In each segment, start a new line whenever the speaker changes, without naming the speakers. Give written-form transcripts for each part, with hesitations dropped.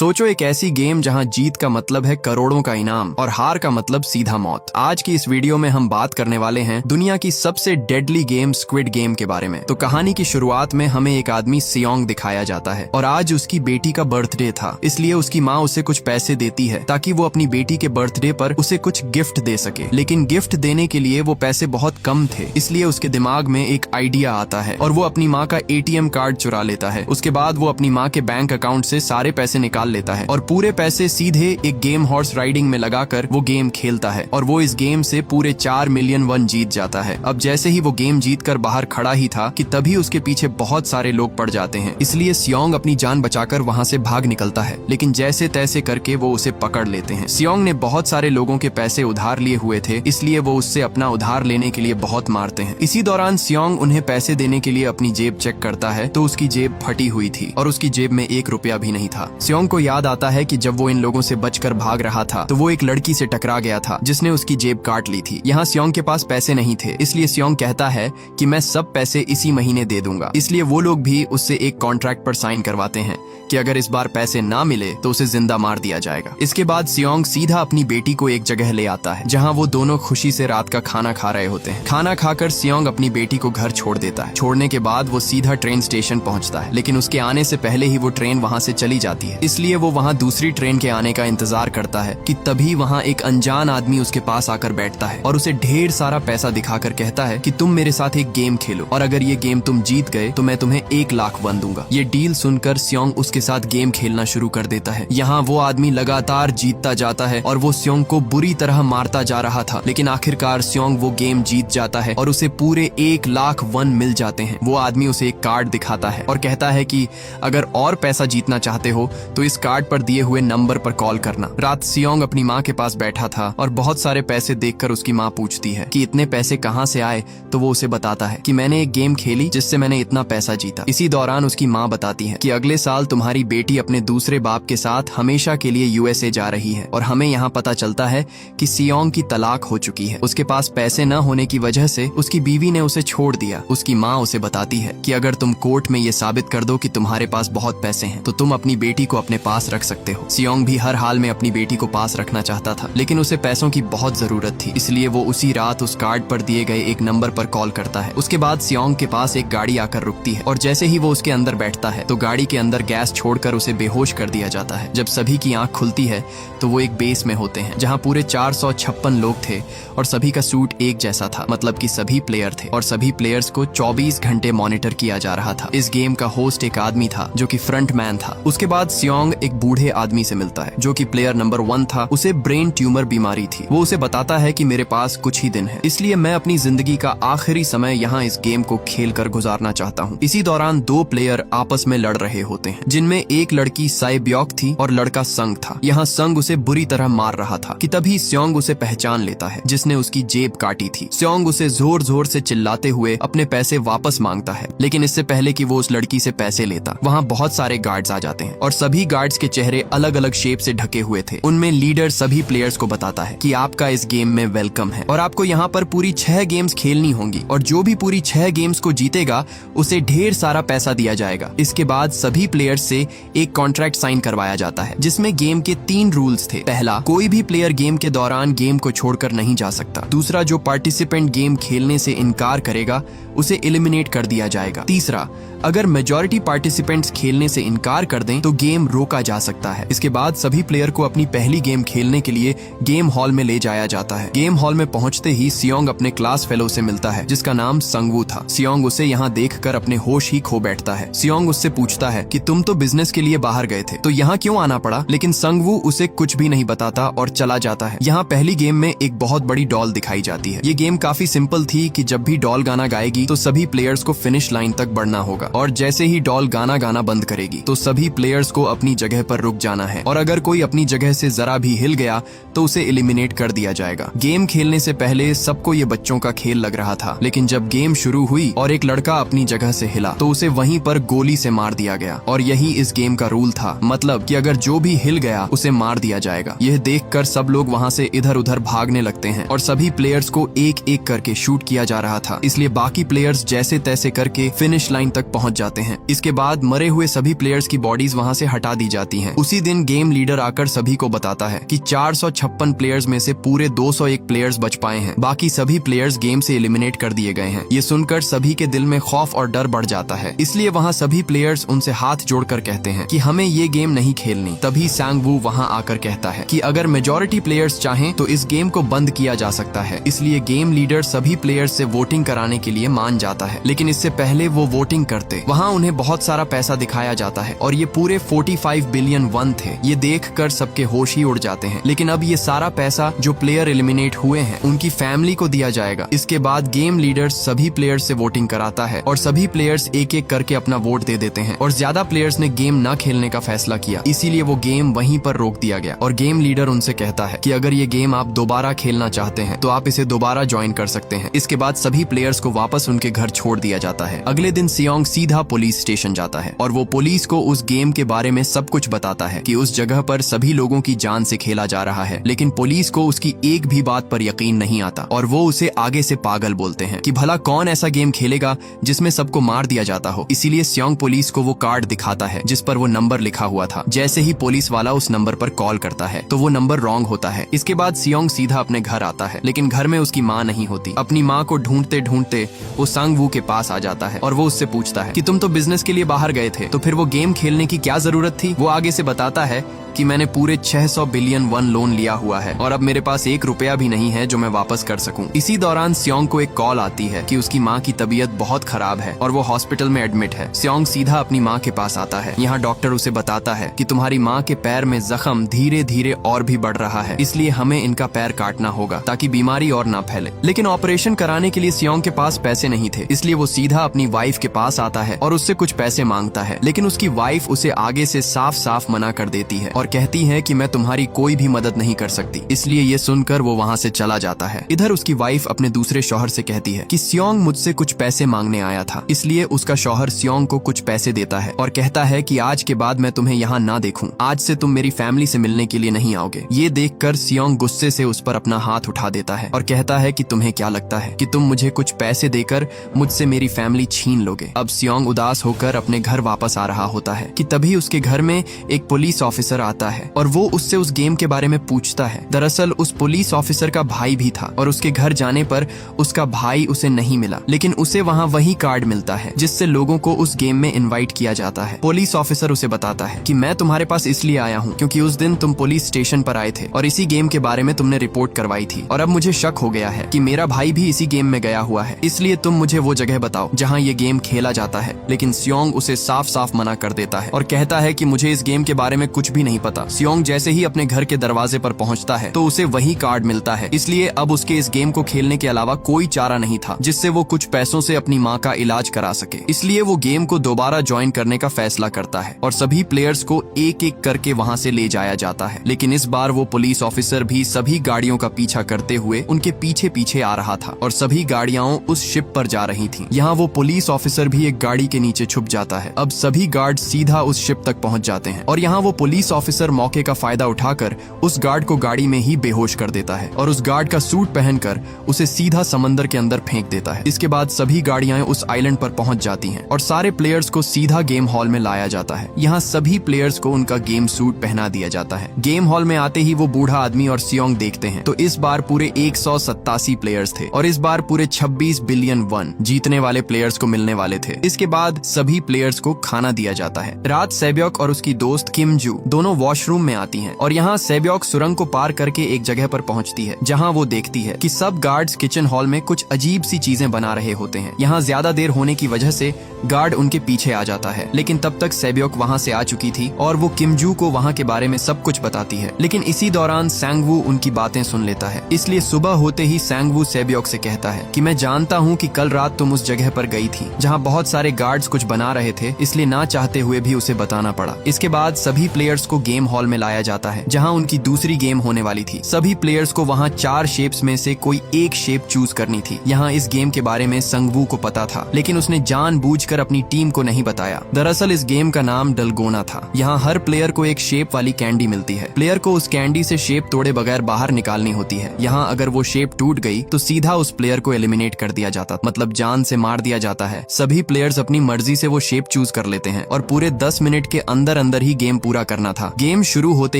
सोचो एक ऐसी गेम जहां जीत का मतलब है करोड़ों का इनाम और हार का मतलब सीधा मौत। आज की इस वीडियो में हम बात करने वाले हैं दुनिया की सबसे डेडली गेम स्क्विड गेम के बारे में। तो कहानी की शुरुआत में हमें एक आदमी सियोंग दिखाया जाता है और आज उसकी बेटी का बर्थडे था, इसलिए उसकी माँ उसे कुछ पैसे देती है ताकि वो अपनी बेटी के बर्थडे पर उसे कुछ गिफ्ट दे सके। लेकिन गिफ्ट देने के लिए वो पैसे बहुत कम थे, इसलिए उसके दिमाग में एक आइडिया आता है और वो अपनी माँ का एटीएम कार्ड चुरा लेता है। उसके बाद वो अपनी माँ के बैंक अकाउंट से सारे पैसे निकाल लेता है और पूरे पैसे सीधे एक गेम हॉर्स राइडिंग में लगाकर वो गेम खेलता है और वो इस गेम से पूरे 4 मिलियन वन जीत जाता है। अब जैसे ही वो गेम जीत कर बाहर खड़ा ही था कि तभी उसके पीछे बहुत सारे लोग पड़ जाते हैं, इसलिए सियोंग अपनी जान बचाकर वहाँ से भाग निकलता है। लेकिन जैसे तैसे करके वो उसे पकड़ लेते हैं। सियोंग ने बहुत सारे लोगों के पैसे उधार लिए हुए थे, इसलिए वो उससे अपना उधार लेने के लिए बहुत मारते हैं। इसी दौरान सियोंग उन्हें पैसे देने के लिए अपनी जेब चेक करता है तो उसकी जेब फटी हुई थी और उसकी जेब में 1 रुपया भी नहीं था। सियोंग को याद आता है कि जब वो इन लोगों से बचकर भाग रहा था तो वो एक लड़की से टकरा गया था जिसने उसकी जेब काट ली थी। यहाँ सियोंग के पास पैसे नहीं थे, इसलिए सियोंग कहता है कि मैं सब पैसे इसी महीने दे दूंगा। इसलिए वो लोग भी उससे एक कॉन्ट्रैक्ट पर साइन करवाते हैं कि अगर इस बार पैसे ना मिले तो उसे जिंदा मार दिया जाएगा। इसके बाद सियोंग सीधा अपनी बेटी को एक जगह ले आता है जहाँ वो दोनों खुशी से रात का खाना खा रहे होते हैं। खाना खाकर सियोंग अपनी बेटी को घर छोड़ देता है। छोड़ने के बाद वो सीधा ट्रेन स्टेशन पहुँचता है, लेकिन उसके आने से पहले ही वो ट्रेन वहाँ से चली जाती है, इसलिए वो वहाँ दूसरी ट्रेन के आने का इंतजार करता है कि तभी वहाँ एक अनजान आदमी उसके पास आकर बैठता है और उसे ढेर सारा पैसा दिखाकर कहता है कि तुम मेरे साथ एक गेम खेलो और अगर ये गेम तुम जीत गए तो मैं तुम्हें 1 लाख वन दूंगा। ये डील सुनकर सियोंग उसके साथ गेम खेलना शुरू कर देता है। यहाँ वो आदमी लगातार जीतता जाता है और वो सियोंग को बुरी तरह मारता जा रहा था, लेकिन आखिरकार सियोंग वो गेम जीत जाता है और उसे पूरे 1 लाख वन मिल जाते हैं। वो आदमी उसे एक कार्ड दिखाता है और कहता है कि अगर और पैसा जीतना चाहते हो तो इस कार्ड पर दिए हुए नंबर पर कॉल करना। रात सियोंग अपनी माँ के पास बैठा था और बहुत सारे पैसे देखकर उसकी माँ पूछती है कि इतने पैसे कहाँ से आए, तो वो उसे बताता है कि मैंने एक गेम खेली जिससे मैंने इतना पैसा जीता। इसी दौरान उसकी माँ बताती है कि अगले साल तुम्हारी बेटी अपने दूसरे बाप के साथ हमेशा के लिए यूएसए जा रही है और हमें यहाँ पता चलता है कि सियोंग की तलाक हो चुकी है। उसके पास पैसे न होने की वजह से उसकी बीवी ने उसे छोड़ दिया। उसकी माँ उसे बताती है कि अगर तुम कोर्ट में ये साबित कर दो कि तुम्हारे पास बहुत पैसे हैं तो तुम अपनी बेटी को अपने पास रख सकते हो। सियोंग भी हर हाल में अपनी बेटी को पास रखना चाहता था, लेकिन उसे पैसों की बहुत जरूरत थी, इसलिए वो उसी रात उस कार्ड पर दिए गए एक नंबर पर कॉल करता है। उसके बाद सियोंग के पास एक गाड़ी आकर रुकती है और जैसे ही वो उसके अंदर बैठता है तो गाड़ी के अंदर गैस छोड़कर उसे बेहोश कर दिया जाता है। जब सभी की आंख खुलती है तो वो एक बेस में होते हैं जहाँ पूरे 456 लोग थे और सभी का सूट एक जैसा था, मतलब कि सभी प्लेयर थे और सभी प्लेयर्स को 24 घंटे मॉनिटर किया जा रहा था। इस गेम का होस्ट एक आदमी था जो कि फ्रंट मैन था। उसके बाद सियोंग एक बूढ़े आदमी से मिलता है जो कि प्लेयर नंबर 1 था। उसे ब्रेन ट्यूमर बीमारी थी। वो उसे बताता है कि मेरे पास कुछ ही दिन है, इसलिए मैं अपनी जिंदगी का आखिरी समय यहाँ इस गेम को खेल कर गुजारना चाहता हूँ। इसी दौरान 2 प्लेयर आपस में लड़ रहे होते हैं, जिनमें एक लड़की साइब्योक थी और लड़का संग था। यहाँ संग उसे बुरी तरह मार रहा था कि तभी सियोंग उसे पहचान लेता है जिसने उसकी जेब काटी थी। सियोंग उसे जोर जोर से चिल्लाते हुए अपने पैसे वापस मांगता है, लेकिन इससे पहले कि वो उस लड़की से पैसे लेता वहाँ बहुत सारे गार्ड्स आ जाते हैं और सभी गार्ड्स के चेहरे अलग अलग शेप से ढके हुए थे। उनमें लीडर सभी प्लेयर्स को बताता है कि आपका इस गेम में वेलकम है और आपको यहाँ पर पूरी 6 गेम्स खेलनी होंगी और जो भी पूरी 6 गेम्स को जीतेगा उसे ढेर सारा पैसा दिया जाएगा। इसके बाद सभी प्लेयर्स से एक कॉन्ट्रैक्ट साइन करवाया जाता है जिसमें गेम के 3 रूल्स थे। पहला, कोई भी प्लेयर गेम के दौरान गेम को छोड़कर नहीं जा सकता। दूसरा, जो पार्टिसिपेंट गेम खेलने से इनकार करेगा उसे एलिमिनेट कर दिया जाएगा। तीसरा, अगर मेजॉरिटी पार्टिसिपेंट्स खेलने से इनकार कर दें तो गेम रोका जा सकता है। इसके बाद सभी प्लेयर को अपनी पहली गेम खेलने के लिए गेम हॉल में ले जाया जाता है। गेम हॉल में पहुंचते ही सियोंग अपने क्लास फेलो से मिलता है जिसका नाम संगवू था। सियोंग उसे यहाँ देखकर अपने होश ही खो बैठता है। सियोंग उससे पूछता है कि तुम तो बिजनेस के लिए बाहर गए थे तो यहाँ क्यों आना पड़ा, लेकिन संगवू उसे कुछ भी नहीं बताता और चला जाता है। यहाँ पहली गेम में एक बहुत बड़ी डॉल दिखाई जाती है। ये गेम काफी सिंपल थी कि जब भी डॉल गाना गाएगी तो सभी प्लेयर्स को फिनिश लाइन तक बढ़ना होगा और जैसे ही डॉल गाना गाना बंद करेगी तो सभी प्लेयर्स को अपनी जगह पर रुक जाना है और अगर कोई अपनी जगह से जरा भी हिल गया तो उसे एलिमिनेट कर दिया जाएगा। गेम खेलने से पहले सबको ये बच्चों का खेल लग रहा था, लेकिन जब गेम शुरू हुई और एक लड़का अपनी जगह से हिला तो उसे वहीं पर गोली से मार दिया गया और यही इस गेम का रूल था, मतलब कि अगर जो भी हिल गया उसे मार दिया जाएगा। यह देखकर सब लोग वहाँ से इधर उधर भागने लगते हैं और सभी प्लेयर्स को एक एक करके शूट किया जा रहा था, इसलिए बाकी प्लेयर्स जैसे तैसे करके फिनिश लाइन तक पहुंच जाते हैं। इसके बाद मरे हुए सभी प्लेयर्स की बॉडीज वहां से हटा दी जाती हैं। उसी दिन गेम लीडर आकर सभी को बताता है कि 456 प्लेयर्स में से पूरे 201 प्लेयर्स बच पाए हैं, बाकी सभी प्लेयर्स गेम से एलिमिनेट कर दिए गए हैं। ये सुनकर सभी के दिल में खौफ और डर बढ़ जाता है। इसलिए वहाँ सभी प्लेयर्स उनसे हाथ जोड़कर कहते हैं कि हमें ये गेम नहीं खेलनी। तभी सांग वू वहाँ आकर कहता है कि अगर मेजॉरिटी प्लेयर्स चाहें तो इस गेम को बंद किया जा सकता है। इसलिए गेम लीडर सभी प्लेयर्स से वोटिंग कराने के लिए मान जाता है। लेकिन इससे पहले वो वोटिंग करते वहाँ उन्हें बहुत सारा पैसा दिखाया जाता है और ये पूरे 45 बिलियन वन थे। ये देखकर सबके होश ही उड़ जाते हैं। लेकिन अब ये सारा पैसा जो प्लेयर एलिमिनेट हुए हैं उनकी फैमिली को दिया जाएगा। इसके बाद गेम लीडर सभी प्लेयर्स से वोटिंग कराता है और सभी प्लेयर्स एक एक करके अपना वोट दे देते हैं और ज्यादा प्लेयर्स ने गेम न खेलने का फैसला किया। इसीलिए वो गेम वहीं पर रोक दिया गया और गेम लीडर उनसे कहता है कि अगर ये गेम आप दोबारा खेलना चाहते हैं तो आप इसे दोबारा ज्वाइन कर सकते हैं। इसके बाद सभी प्लेयर्स को वापस उनके घर छोड़ दिया जाता है। अगले दिन सियोंग सीधा पुलिस स्टेशन जाता है और वो पुलिस को उस गेम के बारे में सब कुछ बताता है कि उस जगह पर सभी लोगों की जान से खेला जा रहा है। लेकिन पुलिस को उसकी एक भी बात पर यकीन नहीं आता और वो उसे आगे से पागल बोलते हैं कि भला कौन ऐसा गेम खेलेगा जिसमें सबको मार दिया जाता हो। इसीलिए सियोंग पुलिस को वो कार्ड दिखाता है जिस पर वो नंबर लिखा हुआ था। जैसे ही पुलिस वाला उस नंबर पर कॉल करता है तो वो नंबर रॉन्ग होता है। इसके बाद सियोंग सीधा अपने घर आता है, लेकिन घर में उसकी माँ नहीं होती। अपनी माँ को ढूंढते ढूंढते वो सांग वू के पास आ जाता है और वो उससे पूछता है कि तुम तो बिजनेस के लिए बाहर गए थे, तो फिर वो गेम खेलने की क्या जरूरत थी। वो आगे से बताता है कि मैंने पूरे 600 बिलियन वन लोन लिया हुआ है और अब मेरे पास 1 रुपया भी नहीं है जो मैं वापस कर सकूं। इसी दौरान सियोंग को एक कॉल आती है कि उसकी माँ की तबीयत बहुत खराब है और वो हॉस्पिटल में एडमिट है। सियोंग सीधा अपनी माँ के पास आता है। यहाँ डॉक्टर उसे बताता है कि तुम्हारी माँ के पैर में जख्म धीरे धीरे और भी बढ़ रहा है, इसलिए हमें इनका पैर काटना होगा ताकि बीमारी और ना फैले। लेकिन ऑपरेशन कराने के लिए सियोंग के पास पैसे नहीं थे, इसलिए वो सीधा अपनी वाइफ के पास आता है और उससे कुछ पैसे मांगता है। लेकिन उसकी वाइफ उसे आगे से साफ साफ मना कर देती है और कहती है कि मैं तुम्हारी कोई भी मदद नहीं कर सकती। इसलिए ये सुनकर वो वहाँ से चला जाता है। इधर उसकी वाइफ अपने दूसरे शौहर से कहती है कि सियोंग मुझसे कुछ पैसे मांगने आया था। इसलिए उसका शौहर सियोंग को कुछ पैसे देता है और कहता है कि आज के बाद मैं तुम्हें यहाँ ना देखूं, आज से तुम मेरी फैमिली से मिलने के लिए नहीं आओगे। ये देखकर सियोंग गुस्से से उस पर अपना हाथ उठा देता है और कहता है कि तुम्हें क्या लगता है कि तुम मुझे कुछ पैसे देकर मुझसे मेरी फैमिली छीन लोगे। अब सियोंग उदास होकर अपने घर वापस आ रहा होता है कि तभी उसके घर में एक पुलिस ऑफिसर आता है और वो उससे उस गेम के बारे में पूछता है। दरअसल उस पुलिस ऑफिसर का भाई भी था और उसके घर जाने पर उसका भाई उसे नहीं मिला, लेकिन उसे वहाँ वही कार्ड मिलता है जिससे लोगों को उस गेम में इनवाइट किया जाता है। पुलिस ऑफिसर उसे बताता है कि मैं तुम्हारे पास इसलिए आया हूँ क्योंकि उस दिन तुम पुलिस स्टेशन पर आए थे और इसी गेम के बारे में तुमने रिपोर्ट करवाई थी और अब मुझे शक हो गया है कि मेरा भाई भी इसी गेम में गया हुआ है, इसलिए तुम मुझे वो जगह बताओ जहाँ ये गेम खेला जाता है। लेकिन सियोंग उसे साफ साफ मना कर देता है और कहता है कि मुझे इस गेम के बारे में कुछ भी नहीं पता। सियोंग जैसे ही अपने घर के दरवाजे पर पहुंचता है तो उसे वही कार्ड मिलता है, इसलिए अब उसके इस गेम को खेलने के अलावा कोई चारा नहीं था जिससे वो कुछ पैसों से अपनी माँ का इलाज करा सके। इसलिए वो गेम को दोबारा ज्वाइन करने का फैसला करता है और सभी प्लेयर्स को एक एक करके वहाँ से ले जाया जाता है। लेकिन इस बार वो पुलिस ऑफिसर भी सभी गाड़ियों का पीछा करते हुए उनके पीछे पीछे आ रहा था और सभी गाड़ियां उस शिप पर जा रही थीं। यहाँ वो पुलिस ऑफिसर भी एक गाड़ी के नीचे छुप जाता है। अब सभी गार्ड सीधा उस शिप तक पहुंच जाते हैं और यहाँ वो पुलिस ऑफिसर मौके का फायदा उठाकर उस गार्ड को गाड़ी में ही बेहोश कर देता है और उस गार्ड का सूट पहनकर उसे सीधा समंदर के अंदर फेंक देता है। इसके बाद सभी गाड़ियां उस आइलैंड पर पहुंच जाती हैं और सारे प्लेयर्स को सीधा गेम हॉल में लाया जाता है। यहाँ सभी प्लेयर्स को उनका गेम सूट पहना दिया जाता है। गेम हॉल में आते ही वो बूढ़ा आदमी और सियोंग देखते हैं तो इस बार पूरे 187 प्लेयर्स थे और इस बार पूरे 26 बिलियन वन जीतने वाले प्लेयर्स को मिलने वाले थे। इसके बाद सभी प्लेयर्स को खाना दिया जाता है। रात सेब्योक और उसकी दोस्त किम जू दोनों वॉशरूम में आती हैं और यहाँ सेब्योक सुरंग को पार करके एक जगह पर पहुंचती है जहाँ वो देखती है कि सब गार्ड्स किचन हॉल में कुछ अजीब सी चीजें बना रहे होते हैं। यहाँ ज्यादा देर होने की वजह से गार्ड उनके पीछे आ जाता है, लेकिन तब तक सेब्योक वहाँ से आ चुकी थी और वो किम जू को वहाँ के बारे में सब कुछ बताती है। लेकिन इसी दौरान सांग वू उनकी बातें सुन लेता है। इसलिए सुबह होते ही सांग वू सेब्योक से कहता है कि मैं जानता हूँ कि कल रात तुम उस जगह पर गई थी जहाँ बहुत सारे गार्ड्स कुछ बना रहे थे, इसलिए ना चाहते हुए भी उसे बताना पड़ा। इसके बाद सभी प्लेयर्स को गेम हॉल में लाया जाता है जहां उनकी दूसरी गेम होने वाली थी। सभी प्लेयर्स को वहां 4 शेप्स में से कोई एक शेप चूज करनी थी। यहाँ इस गेम के बारे में संगवू को पता था, लेकिन उसने जानबूझकर अपनी टीम को नहीं बताया। दरअसल इस गेम का नाम डलगोना था। यहाँ हर प्लेयर को एक शेप वाली कैंडी मिलती है। प्लेयर को उस कैंडी से शेप तोड़े बगैर बाहर निकालनी होती है। यहाँ अगर वो शेप टूट गई तो सीधा उस प्लेयर को एलिमिनेट कर दिया जाता, मतलब जान से मार दिया जाता है। सभी प्लेयर्स अपनी मर्जी से वो शेप चूज कर लेते हैं और पूरे 10 मिनट के अंदर अंदर ही गेम पूरा करना था। गेम शुरू होते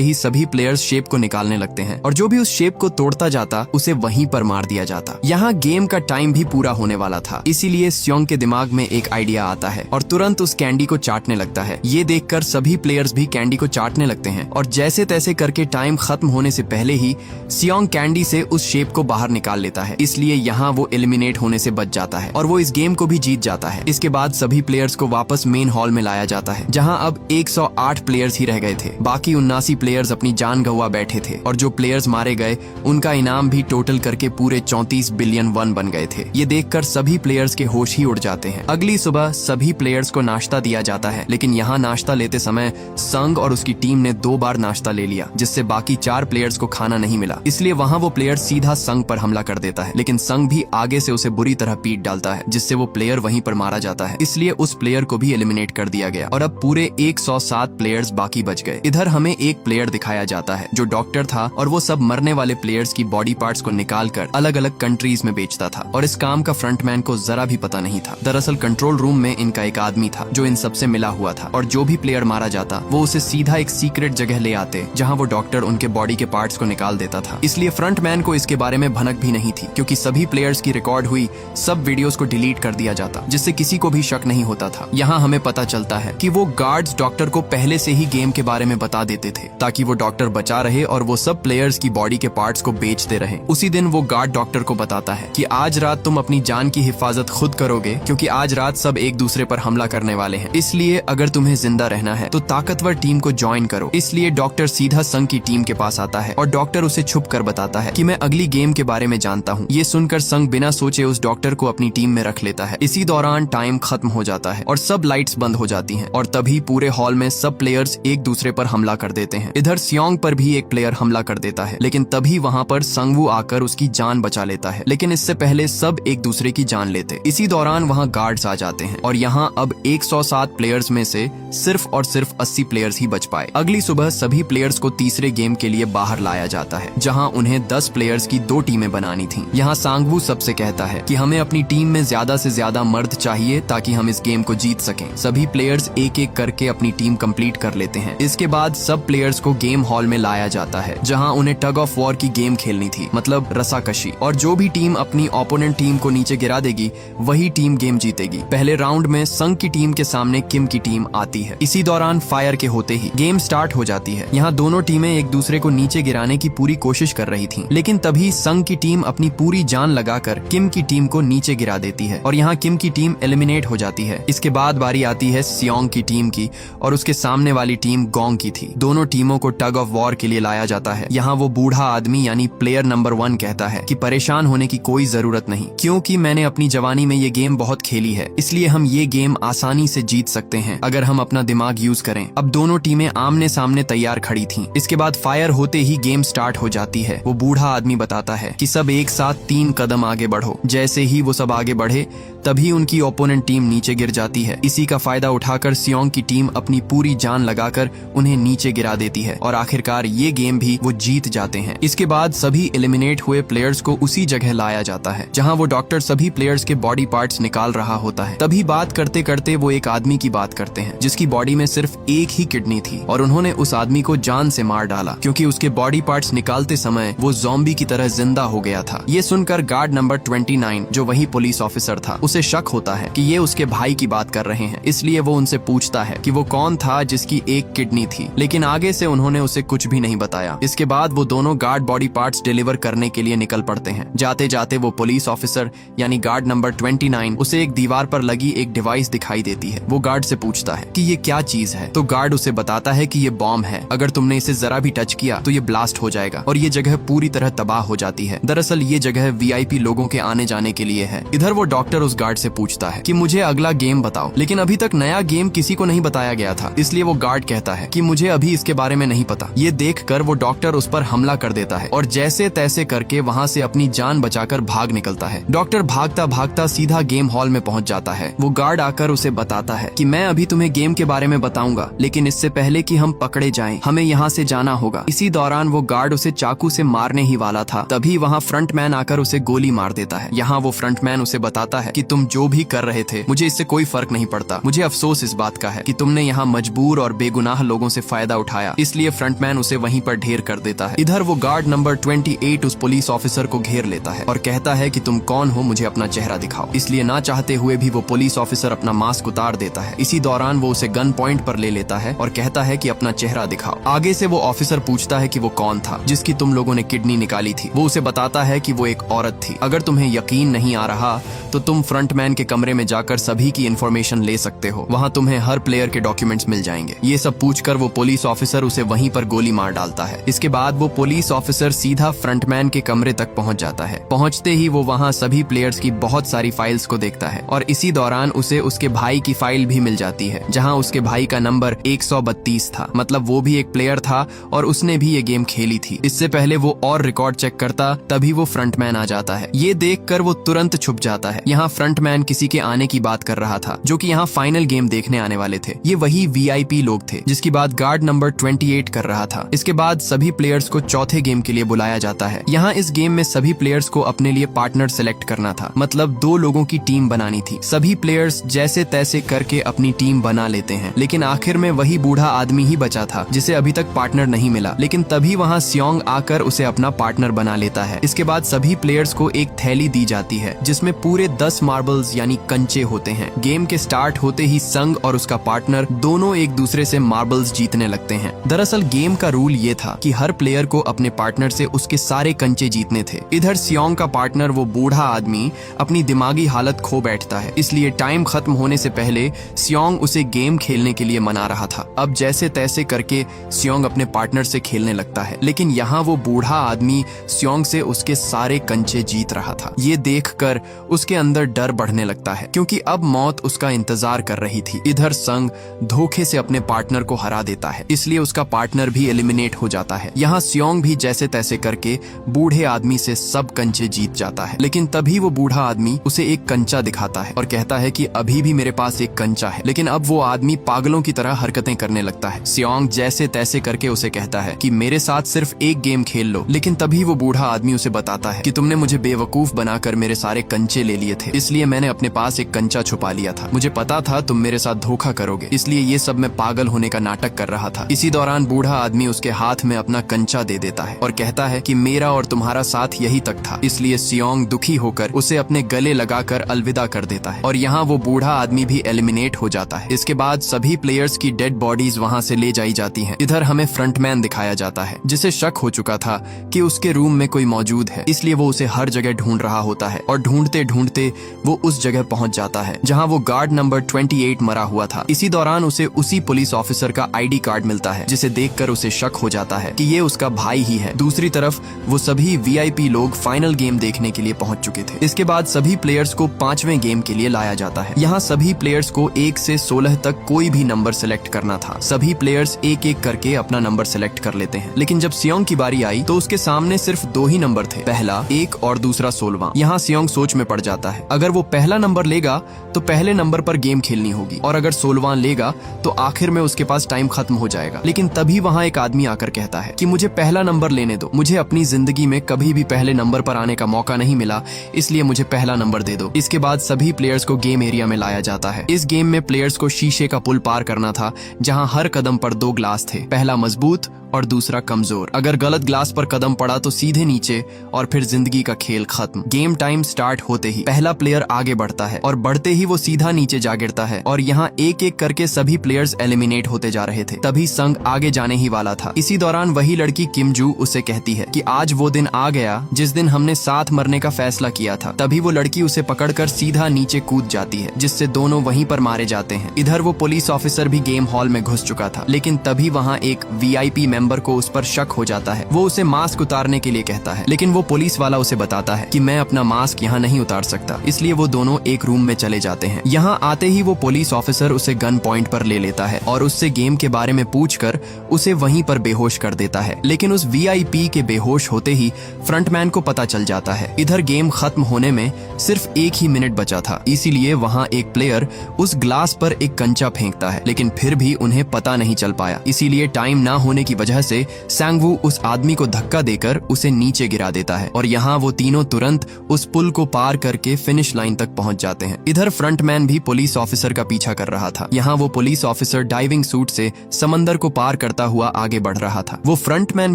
ही सभी प्लेयर्स शेप को निकालने लगते हैं और जो भी उस शेप को तोड़ता जाता उसे वहीं पर मार दिया जाता। यहाँ गेम का टाइम भी पूरा होने वाला था, इसीलिए स्योंग के दिमाग में एक आइडिया आता है और तुरंत उस कैंडी को चाटने लगता है। ये देखकर सभी प्लेयर्स भी कैंडी को चाटने लगते हैं और जैसे तैसे करके टाइम खत्म होने से पहले ही स्योंग कैंडी से उस शेप को बाहर निकाल लेता है। इसलिए यहाँ वो एलिमिनेट होने से बच जाता है और वो इस गेम को भी जीत जाता है। इसके बाद सभी प्लेयर्स को वापस मेन हॉल में लाया जाता है जहाँ अब 108 प्लेयर्स ही रह गए थे। बाकी 79 प्लेयर्स अपनी जान गंवा बैठे थे और जो प्लेयर्स मारे गए उनका इनाम भी टोटल करके पूरे 34 बिलियन वन बन गए थे। ये देखकर सभी प्लेयर्स के होश ही उड़ जाते हैं। अगली सुबह सभी प्लेयर्स को नाश्ता दिया जाता है, लेकिन यहाँ नाश्ता लेते समय संग और उसकी टीम ने 2 बार नाश्ता ले लिया, जिससे बाकी 4 प्लेयर्स को खाना नहीं मिला। इसलिए वहाँ वो प्लेयर सीधा संग पर हमला कर देता है, लेकिन संग भी आगे से उसे बुरी तरह पीट डालता है, जिससे वो प्लेयर वहीं पर मारा जाता है। इसलिए उस प्लेयर को भी एलिमिनेट कर दिया गया और अब पूरे 107 प्लेयर्स बाकी बच गए। इधर हमें एक प्लेयर दिखाया जाता है जो डॉक्टर था और वो सब मरने वाले प्लेयर्स की बॉडी पार्ट्स को निकालकर अलग अलग कंट्रीज में बेचता था और इस काम का फ्रंटमैन को जरा भी पता नहीं था। दरअसल कंट्रोल रूम में इनका एक आदमी था जो इन सबसे मिला हुआ था और जो भी प्लेयर मारा जाता वो उसे सीधा एक सीक्रेट जगह ले आते जहाँ वो डॉक्टर उनके बॉडी के पार्ट्स को निकाल देता था। इसलिए फ्रंटमैन को इसके बारे में भनक भी नहीं थी, क्योंकि सभी प्लेयर्स की रिकॉर्ड हुई सब वीडियोस को डिलीट कर दिया जाता, जिससे किसी को भी शक नहीं होता था। यहाँ हमें पता चलता है कि वो गार्ड्स डॉक्टर को पहले से ही गेम के बारे में बता देते थे ताकि वो डॉक्टर बचा रहे और वो सब प्लेयर्स की बॉडी के पार्ट्स को बेचते रहे। उसी दिन वो गार्ड डॉक्टर को बताता है कि आज रात तुम अपनी जान की हिफाजत खुद करोगे, क्योंकि आज रात सब एक दूसरे पर हमला करने वाले हैं। इसलिए अगर तुम्हें जिंदा रहना है तो ताकतवर टीम को ज्वाइन करो। इसलिए डॉक्टर सीधा संग की टीम के पास आता है और डॉक्टर उसे छुप कर बताता है कि मैं अगली गेम के बारे में जानता हूँ। ये सुनकर संग बिना सोचे उस डॉक्टर को अपनी टीम में रख लेता है। इसी दौरान टाइम खत्म हो जाता है और सब लाइट्स बंद हो जाती हैं और तभी पूरे हॉल में सब प्लेयर्स एक दूसरे पर हमला कर देते हैं। इधर स्योंग पर भी एक प्लेयर हमला कर देता है, लेकिन तभी वहाँ पर संगवू आकर उसकी जान बचा लेता है, लेकिन इससे पहले सब एक दूसरे की जान लेते। इसी दौरान वहाँ गार्ड्स आ जाते हैं और यहाँ अब 107 प्लेयर्स में से सिर्फ और सिर्फ 80 प्लेयर्स ही बच पाए। अगली सुबह सभी प्लेयर्स को तीसरे गेम के लिए बाहर लाया जाता है जहाँ उन्हें 10 प्लेयर्स की 2 टीमें बनानी थी। यहाँ सांगवू सबसे कहता है कि हमें अपनी टीम में ज्यादा से ज्यादा मर्द चाहिए ताकि हम इस गेम को जीत सकें। सभी प्लेयर्स एक एक करके अपनी टीम कंप्लीट कर लेते हैं। इसके बाद सब प्लेयर्स को गेम हॉल में लाया जाता है जहाँ उन्हें टग ऑफ वॉर की गेम खेलनी थी, मतलब रस्साकशी, और जो भी टीम अपनी ओपोनेंट टीम को नीचे गिरा देगी वही टीम गेम जीतेगी। पहले राउंड में संग की टीम के सामने किम की टीम आती है। इसी दौरान फायर के होते ही गेम स्टार्ट हो जाती है। यहाँ दोनों टीमें एक दूसरे को नीचे गिराने की पूरी कोशिश कर रही थी, लेकिन तभी संग की टीम अपनी पूरी जान लगाकर किम की टीम को नीचे गिरा देती है और यहाँ किम की टीम एलिमिनेट हो जाती है। इसके बाद बारी आती है स्योंग की टीम की और उसके सामने वाली टीम गोंग की थी। दोनों टीमों को टग ऑफ वॉर के लिए लाया जाता है। यहाँ वो बूढ़ा आदमी यानी प्लेयर नंबर 1 कहता है कि परेशान होने की कोई जरूरत नहीं, क्योंकि मैंने अपनी जवानी में ये गेम बहुत खेली है, इसलिए हम ये गेम आसानी से जीत सकते हैं अगर हम अपना दिमाग यूज करें। अब दोनों टीमें आमने सामने तैयार खड़ी थीं। इसके बाद फायर होते ही गेम स्टार्ट हो जाती है। वो बूढ़ा आदमी बताता है कि सब एक साथ 3 कदम आगे बढ़ो। जैसे ही वो सब आगे बढ़े तभी उनकी ओपोनेंट टीम नीचे गिर जाती है। इसी का फायदा उठाकर स्योंग की टीम अपनी पूरी जान लगाकर उन्हें नीचे गिरा देती है और आखिरकार ये गेम भी वो जीत जाते हैं। इसके बाद सभी एलिमिनेट हुए प्लेयर्स को उसी जगह लाया जाता है जहां वो डॉक्टर सभी प्लेयर्स के बॉडी पार्ट्स निकाल रहा होता है। तभी बात करते करते वो एक आदमी की बात करते हैं जिसकी बॉडी में सिर्फ एक ही किडनी थी और उन्होंने उस आदमी को जान से मार डाला क्योंकि उसके बॉडी पार्ट्स निकालते समय वो ज़ॉम्बी की तरह जिंदा हो गया था। ये सुनकर गार्ड नंबर 29 जो वही पुलिस ऑफिसर था उसे शक होता है कि ये उसके भाई की बात कर रहे हैं, इसलिए वो उनसे पूछता है कि वो कौन था जिसकी एक किडनी थी, लेकिन आगे से उन्होंने उसे कुछ भी नहीं बताया। इसके बाद वो दोनों गार्ड बॉडी पार्ट्स डिलीवर करने के लिए निकल पड़ते हैं। जाते जाते वो पुलिस ऑफिसर यानी गार्ड नंबर 29 उसे एक दीवार पर लगी एक डिवाइस दिखाई देती है। वो गार्ड से पूछता है कि ये क्या चीज है, तो गार्ड उसे बताता है कि ये बॉम्ब है, अगर तुमने इसे जरा भी टच किया तो ये ब्लास्ट हो जाएगा और ये जगह पूरी तरह तबाह हो जाती है। दरअसल ये जगह VIP लोगों के आने जाने के लिए है। इधर वो डॉक्टर उस गार्ड से पूछता है कि मुझे अगला गेम बताओ, लेकिन अभी तक नया गेम किसी को नहीं बताया गया था, इसलिए वो गार्ड कहता है कि मुझे अभी इसके बारे में नहीं पता। ये देखकर वो डॉक्टर उस पर हमला कर देता है और जैसे तैसे करके वहाँ से अपनी जान बचाकर भाग निकलता है। डॉक्टर भागता भागता सीधा गेम हॉल में पहुँच जाता है। वो गार्ड आकर उसे बताता है कि मैं अभी तुम्हें गेम के बारे में बताऊंगा, लेकिन इससे पहले कि हम पकड़े जाएं, हमें यहाँ से जाना होगा। इसी दौरान वो गार्ड उसे चाकू से मारने ही वाला था, तभी वहाँ फ्रंटमैन आकर उसे गोली मार देता है। यहाँ वो फ्रंटमैन उसे बताता है कि तुम जो भी कर रहे थे मुझे इससे कोई फर्क नहीं पड़ता। मुझे अफसोस इस बात का है कि तुमने यहाँ मजबूर और बेगुनाह लोगों से फायदा उठाया, इसलिए फ्रंटमैन उसे वहीं पर ढेर कर देता है। इधर वो गार्ड नंबर 28 उस पुलिस ऑफिसर को घेर लेता है और कहता है कि तुम कौन हो, मुझे अपना चेहरा दिखाओ। इसलिए ना चाहते हुए भी वो पुलिस ऑफिसर अपना मास्क उतार देता है। इसी दौरान वो उसे गन पॉइंट पर ले लेता है और कहता है कि अपना चेहरा दिखाओ। आगे से वो ऑफिसर पूछता है कि वो कौन था जिसकी तुम लोगों ने किडनी निकाली थी। वो उसे बताता है कि वो एक औरत थी। अगर तुम्हें यकीन नहीं आ रहा तो तुम फ्रंटमैन के कमरे में जाकर सभी की इन्फॉर्मेशन ले सकते हो, वहाँ तुम्हें हर प्लेयर के डॉक्यूमेंट्स मिल जाएंगे। ये सब पूछकर वो पुलिस ऑफिसर उसे वहीं पर गोली मार डालता है। इसके बाद वो पुलिस ऑफिसर सीधा फ्रंटमैन के कमरे तक पहुंच जाता है। पहुंचते ही वो वहाँ सभी प्लेयर्स की बहुत सारी फाइल्स को देखता है और इसी दौरान उसे उसके भाई की फाइल भी मिल जाती है, जहाँ उसके भाई का नंबर 132 था। मतलब वो भी एक प्लेयर था और उसने भी ये गेम खेली थी। इससे पहले वो और रिकॉर्ड चेक करता तभी वो फ्रंटमैन आ जाता है। ये देखकर वो तुरंत छुप जाता है। यहाँ फ्रंटमैन किसी के आने की बात कर रहा था जो कि यहाँ फाइनल गेम देखने आने वाले थे। ये वही VIP लोग थे जिसकी बात गार्ड नंबर 28 कर रहा था। इसके बाद सभी प्लेयर्स को चौथे गेम के लिए बुलाया जाता है। यहाँ इस गेम में सभी प्लेयर्स को अपने लिए पार्टनर सेलेक्ट करना था, मतलब 2 लोगों की टीम बनानी थी। सभी प्लेयर्स जैसे तैसे करके अपनी टीम बना लेते हैं, लेकिन आखिर में वही बूढ़ा आदमी ही बचा था जिसे अभी तक पार्टनर नहीं मिला। लेकिन तभी वहाँ सियोंग आकर उसे अपना पार्टनर बना लेता है। इसके बाद सभी प्लेयर्स को एक थैली दी जाती है जिसमें पूरे 10 मार्बल्स यानी कंचे होते हैं। गेम के स्टार्ट होते ही संग और उसका पार्टनर दोनों एक दूसरे से मार्बल्स जीतने लगते हैं। दरअसल गेम का रूल ये था कि हर प्लेयर को अपने पार्टनर से उसके सारे कंचे जीतने थे। इधर सियोंग का पार्टनर वो बूढ़ा आदमी अपनी दिमागी हालत खो बैठता है, इसलिए टाइम खत्म होने से पहले सियोंग उसे गेम खेलने के लिए मना रहा था। अब जैसे तैसे करके सियोंग अपने पार्टनर से खेलने लगता है, लेकिन यहाँ वो बूढ़ा आदमी सियोंग से उसके सारे कंचे जीत रहा था। ये देखकर उसके अंदर डर बढ़ने लगता है क्योंकि अब मौत उसका इंतजार कर रही थी। इधर संग धोखे से अपने पार्टनर को हरा देता है, इसलिए उसका पार्टनर भी एलिमिनेट हो जाता है। यहाँ सियोंग भी जैसे तैसे करके बूढ़े आदमी से सब कंचे जीत जाता है, लेकिन तभी वो बूढ़ा आदमी उसे एक कंचा दिखाता है और कहता है कि अभी भी मेरे पास एक कंचा है। लेकिन अब वो आदमी पागलों की तरह हरकतें करने लगता है। सियोंग जैसे तैसे करके उसे कहता है कि मेरे साथ सिर्फ एक गेम खेल लो, लेकिन तभी वो बूढ़ा आदमी उसे बताता है कि तुमने मुझे बेवकूफ बनाकर मेरे सारे कंचे ले लिए थे, इसलिए मैंने अपने पास एक कंचा छुपा लिया था। मुझे पता था तुम मेरे साथ धोखा करोगे, इसलिए ये सब मैं पागल होने का नाटक कर रहा था। इसी दौरान बूढ़ा आदमी उसके हाथ में अपना कंचा दे देता है और कहता है कि मेरा और तुम्हारा साथ यही तक था। इसलिए सियोंग दुखी होकर उसे अपने गले लगाकर अलविदा कर देता है और यहाँ वो बूढ़ा आदमी भी एलिमिनेट हो जाता है। इसके बाद सभी प्लेयर्स की डेड बॉडीज वहाँ से ले जाई जाती हैं। इधर हमें फ्रंटमैन दिखाया जाता है जिसे शक हो चुका था कि उसके रूम में कोई मौजूद है, इसलिए वो उसे हर जगह ढूंढ रहा होता है और ढूंढते ढूंढते वो उस जगह पहुंच जाता है जहां वो गार्ड नंबर 28 मरा हुआ था। इसी दौरान उसे उसी पुलिस ऑफिसर का ID कार्ड मिलता है जिसे देखकर उसे शक हो जाता है कि ये उसका भाई ही है। दूसरी तरफ वो सभी VIP लोग फाइनल गेम देखने के लिए पहुंच चुके थे। इसके बाद सभी प्लेयर्स को 5वें गेम के लिए लाया जाता है। यहाँ सभी प्लेयर्स को 1 से 16 तक कोई भी नंबर सेलेक्ट करना था। सभी प्लेयर्स एक एक करके अपना नंबर सेलेक्ट कर लेते हैं, लेकिन जब सियोंग की बारी आई तो उसके सामने सिर्फ 2 ही नंबर थे, पहला 1 और दूसरा 16वां। यहाँ सियोंग सोच में पड़ जाता है, अगर वो पहला नंबर लेगा तो पहले नंबर पर गेम खेलनी होगी और अगर 16वां लेगा तो आखिर में उसके पास टाइम खत्म हो जाएगा। लेकिन तभी वहाँ एक आदमी आकर कहता है कि मुझे पहला नंबर लेने दो, मुझे अपनी जिंदगी में कभी भी पहले नंबर पर आने का मौका नहीं मिला, इसलिए मुझे पहला नंबर दे दो। इसके बाद सभी प्लेयर्स को गेम एरिया में लाया जाता है। इस गेम में प्लेयर्स को शीशे का पुल पार करना था जहाँ हर कदम पर 2 ग्लास थे, पहला मजबूत और दूसरा कमजोर। अगर गलत ग्लास पर कदम पड़ा तो सीधे नीचे और फिर जिंदगी का खेल खत्म। गेम टाइम स्टार्ट होते ही पहला प्लेयर आगे बढ़ता है और बढ़ते ही वो सीधा नीचे जा गिरता है और यहाँ एक एक करके सभी प्लेयर्स एलिमिनेट होते जा रहे थे। तभी संग आगे जाने ही वाला था। इसी दौरान वही लड़की किम जू उसे कहती है कि आज वो दिन आ गया जिस दिन हमने साथ मरने का फैसला किया था। तभी वो लड़की उसे पकड़कर सीधा नीचे कूद जाती है, जिससे दोनों वहीं पर मारे जाते हैं। इधर वो पुलिस ऑफिसर भी गेम हॉल में घुस चुका था, लेकिन तभी वहाँ एक VIP मेंबर को उस पर शक हो जाता है। वो उसे मास्क उतारने के लिए कहता है, लेकिन वो पुलिस वाला उसे बताता है कि मैं अपना मास्क यहाँ नहीं उतार सकता। इसलिए वो दोनों एक रूम में चले जाते हैं। यहाँ आते ही वो पुलिस ऑफिसर उसे गन पॉइंट पर ले लेता है और उससे गेम के बारे में पूछकर उसे वहीं पर बेहोश कर देता है। लेकिन उस वीआईपी के बेहोश होते ही फ्रंटमैन को पता चल जाता है इधर गेम खत्म होने में सिर्फ 1 ही मिनट बचा था। इसीलिए वहाँ एक प्लेयर उस ग्लास पर एक कंचा फेंकता है, लेकिन फिर भी उन्हें पता नहीं चल पाया। इसीलिए टाइम ना होने की वजह से सांगवू उस आदमी को धक्का देकर उसे नीचे गिरा देता है और यहाँ वो तीनों तुरंत उस पुल को पार करके फिनिश लाइन तक पहुंच जाते हैं। इधर फ्रंटमैन भी पुलिस ऑफिसर का पीछा कर रहा था। यहाँ वो पुलिस ऑफिसर डाइविंग सूट से समंदर को पार करता हुआ आगे बढ़ रहा था। वो फ्रंटमैन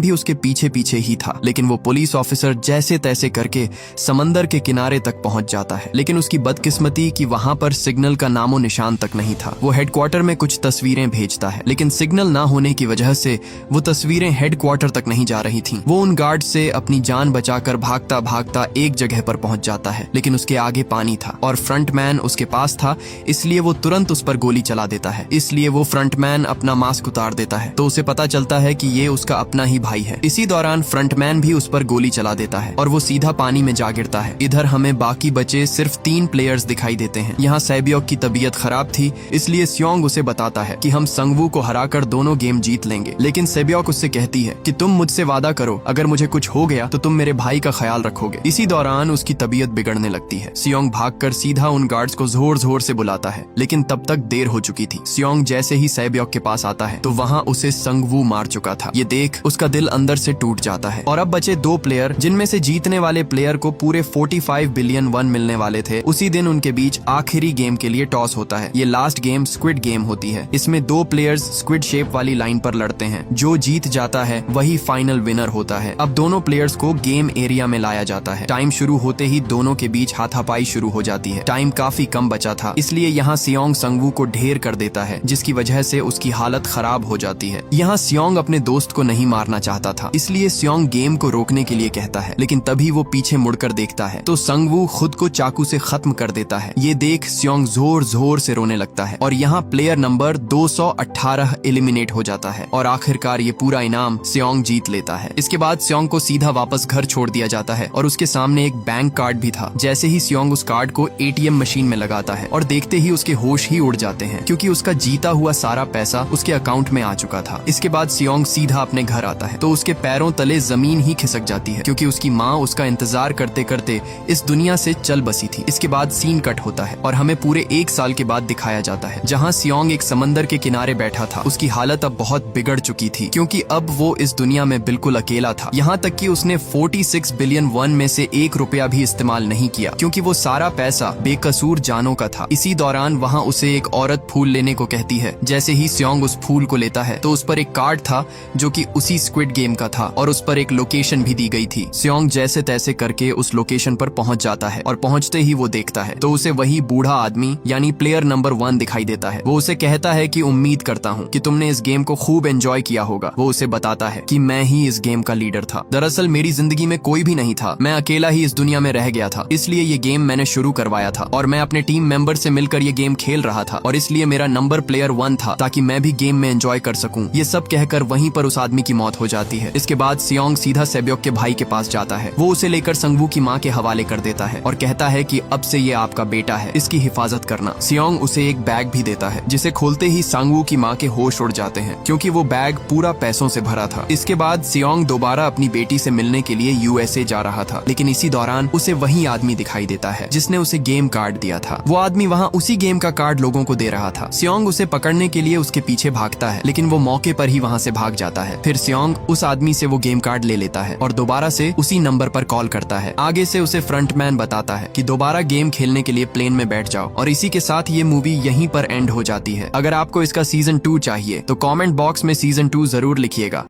भी उसके पीछे पीछे ही था, लेकिन वो पुलिस ऑफिसर जैसे तैसे करके समंदर के किनारे तक पहुंच जाता है। लेकिन उसकी बदकिस्मती कि वहां पर सिग्नल का नामो निशान तक नहीं था। वो हेडक्वार्टर में कुछ तस्वीरें भेजता है, लेकिन सिग्नल ना होने की वजह से वो तस्वीरें हेडक्वार्टर तक नहीं जा रही थीं। वो उन गार्ड से अपनी जान बचाकर भागता भागता एक जगह पर पहुंच जाता है, लेकिन उसके आगे पानी था और फ्रंटमैन उसके पास था, इसलिए वो तुरंत उस पर गोली चला देता है। इसलिए वो फ्रंटमैन अपना मास्क उतार देता है तो उसे पता चलता है कि ये उसका अपना ही भाई है। इसी दौरान फ्रंटमैन भी उस पर गोली चला देता है और वो सीधा पानी में जा गिरता है। इधर हमें बाकी बचे सिर्फ 3 प्लेयर्स दिखाई देते हैं। यहाँ सैबियोक की तबीयत खराब थी, इसलिए स्योंग उसे बताता है कि हम संगवू को हराकर दोनों गेम जीत लेंगे। लेकिन सैबियोक उससे कहती है कि तुम मुझसे वादा करो, अगर मुझे कुछ हो गया तो तुम मेरे भाई का ख्याल रखोगे। इसी दौरान उसकी तबीयत बिगड़ने लगती है। स्योंग भागकर सीधा उन गार्ड्स को जोर जोर से बुलाता है, लेकिन तब तक देर हो चुकी थी। स्योंग जैसे ही सैबियोक के पास आता है तो वहाँ उसे संगवू मार चुका था। ये देख उसका दिल अंदर से टूट जाता है। और अब बचे 2 प्लेयर, जिनमें से जीतने वाले प्लेयर को पूरे 45 बिलियन वन मिलने वाले थे। उसी दिन उनके बीच आखिरी गेम के लिए टॉस होता है। ये लास्ट गेम स्क्विड गेम होती है। इसमें 2 प्लेयर्स स्क्विड शेप वाली लाइन पर लड़ते हैं। जो जीत जाता है वही फाइनल विनर होता है। अब दोनों प्लेयर्स को गेम एरिया में लाया जाता है। टाइम शुरू होते ही दोनों के बीच हाथापाई शुरू हो जाती है। टाइम काफी कम बचा था, इसलिए यहाँ सियोंग संगवू को ढेर कर देता है, जिसकी वजह से उसकी हालत खराब हो जाती है। यहाँ सियोंग अपने दोस्त को नहीं मारना चाहता था, इसलिए सियोंग गेम को रोकने के लिए कहता है, लेकिन तभी वो पीछे मुड़कर देखता है तो संगवू खुद को चाकू से खत्म कर देता है। ये देख सियोंग जोर जोर से रोने लगता है और यहाँ प्लेयर नंबर 218 एलिमिनेट हो जाता है और आखिरकार ये पूरा इनाम सियोंग जीत लेता है। इसके बाद सियोंग को सीधा वापस घर छोड़ दिया जाता है और उसके सामने एक बैंक कार्ड भी था। जैसे ही सियोंग उस कार्ड को एटीएम मशीन में लगाता है और देखते ही उसके होश ही उड़ जाते हैं, क्योंकि उसका जीता हुआ सारा पैसा उसके अकाउंट में आ चुका था। इसके बाद सियोंग सीधा अपने घर आता है तो उसके पैरों तले जमीन ही खिसक जाती है, क्योंकि उसकी माँ उसका इंतजार करते करते इस दुनिया से चल बसी थी। इसके बाद सीन कट होता है और हमें पूरे 1 साल के बाद दिखाया जाता है, जहाँ सियोंग एक समंदर के किनारे बैठा था। उसकी हालत अब बहुत बिगड़ चुकी थी, क्योंकि अब वो इस दुनिया में बिल्कुल अकेला था। यहाँ तक कि उसने 46 बिलियन वन में से 1 रुपया भी इस्तेमाल नहीं किया, क्योंकि वो सारा पैसा बेकसूर जानों का था। इसी दौरान वहाँ उसे एक औरत फूल लेने को कहती है। जैसे ही सियोंग उस फूल को लेता है तो उस पर एक कार्ड था जो कि उसी स्क्विड गेम का था और उस पर एक लोकेशन भी दी गई थी। सियोंग जैसे तैसे करके उस लोकेशन पर पहुंच जाता है और पहुंचते ही वो देखता है तो उसे वही बूढ़ा आदमी यानी प्लेयर नंबर 1 दिखाई देता है। वो उसे कहता है कि उम्मीद करता हूँ कि तुमने इस गेम को खूब एंजॉय किया होगा। वो उसे बताता है कि मैं ही इस गेम का लीडर था। दरअसल मेरी जिंदगी में कोई भी नहीं था, मैं अकेला ही इस दुनिया में रह गया था, इसलिए ये गेम मैंने शुरू करवाया था और मैं अपने टीम मेंबर से मिलकर ये गेम खेल रहा था और इसलिए मेरा नंबर प्लेयर 1 था, ताकि मैं भी गेम में एंजॉय कर सकूं। ये सब कहकर वहीं पर उस आदमी की मौत हो जाती है। इसके बाद सियोंग सीधा सैबियोक के भाई के पास जाता है। वो उसे लेकर संगवू की माँ के हवाले कर देता है और कहता है कि अब से ये आपका बेटा है, इसकी हिफाजत करना। सियोंग उसे एक बैग भी देता है, जिसे खोलते ही संगवू की माँ के होश उड़ जाते हैं, क्योंकि वो बैग पूरा पैसों से भरा था। इसके बाद सियोंग दोबारा अपनी बेटी से मिलने के लिए यूएसए जा रहा था, लेकिन इसी दौरान उसे वही आदमी दिखाई देता है जिसने उसे गेम कार्ड दिया था। वो आदमी वहाँ उसी गेम का कार्ड लोगों को दे रहा था। सियोंग उसे पकड़ने के लिए उसके पीछे भागता है, लेकिन वो मौके पर ही वहाँ से भाग जाता है। फिर सियोंग उस आदमी से वो गेम कार्ड ले लेता है और दोबारा से उसी नंबर पर कॉल करता है। आगे से उसे फ्रंटमैन बताता है कि दोबारा गेम खेलने के लिए प्लेन में बैठ जाओ। और इसी के साथ ये मूवी यहीं पर एंड हो जाती है। अगर आपको इसका सीजन 2 चाहिए तो कमेंट बॉक्स में सीजन 2 जरूर लिखिएगा।